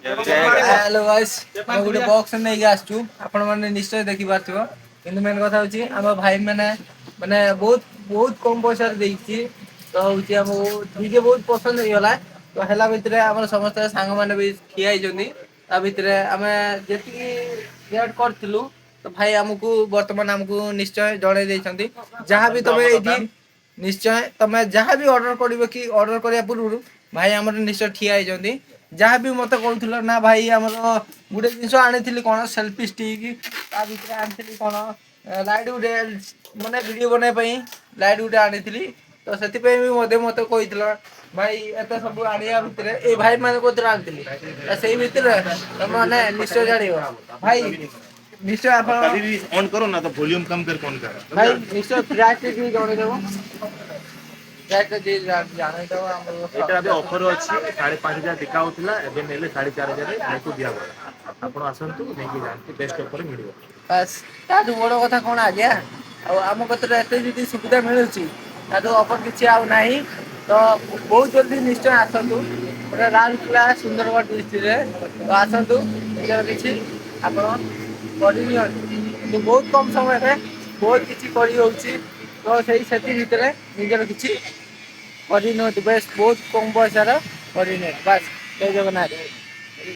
Hello guys हम गोटे box नहीं आसचु आपण माने निश्चय देखि पारथिबो किंतु मेन कथा होची हम भाई माने माने बहुत बहुत कम पैसा देइछि तो होची हम डीजे बहुत पसंद हो गला तो हला भितरे हमर समस्त सांग माने भी खियाई जंदी ता भितरे हमें जेति रेट करथिलु तो भाई हमकु वर्तमान हमकु निश्चय जणे देइछंती जहां भी तमे एठी निश्चय तमे जहां भी ऑर्डर करिवो कि ऑर्डर करिया पूर्व भाई हमर निश्चय ठिया आइ जंदी जहां भी मते कहउथिलो ना भाई हमर गुटे जिंस आनिथिली कोन सेल्फी स्टिक ता भितरे आनिथिली कोन लाइट गुटे माने वीडियो बनाय पई लाइट गुटे आनिथिली तो सेति पे भी मते कहिथिलो भाई एते सब आनिया भितरे ए भाई माने कोतर आनिथिली सेही भितरे त माने निश्चय जानियो भाई निश्चय आप कभी भी ऑन करो ना तो वॉल्यूम कम करके ऑन करो भाई निश्चय प्राइस की जणे देबो प्राइस जे जाने तो हम एटा अबे ऑफर अछि 5,500 बिका होतला एबे नेले 4,500 नेको दिया गला आपण आसंतु नेकी जानते बेस्ट ऑफर मिलियो बस ता बड़ कथा कोन आ गया आ हम कतरे एते जदी सुविधा मिलुची ता तो ऑफर किछि आ नाही तो बहुत जल्दी निश्चय आसंतु पूरा राउरकेला सुंदरगढ़ डिस्ट्रिक्ट रे तो आसंतु एकर किछि आपण करि नियो तो बहुत कम समय रे बहुत किछि करि होउची तो सेही सेति भितरे निजर किछि करि न बेस्ट बहुत कम पैसा रे करि न बस जय जगन्नाथ।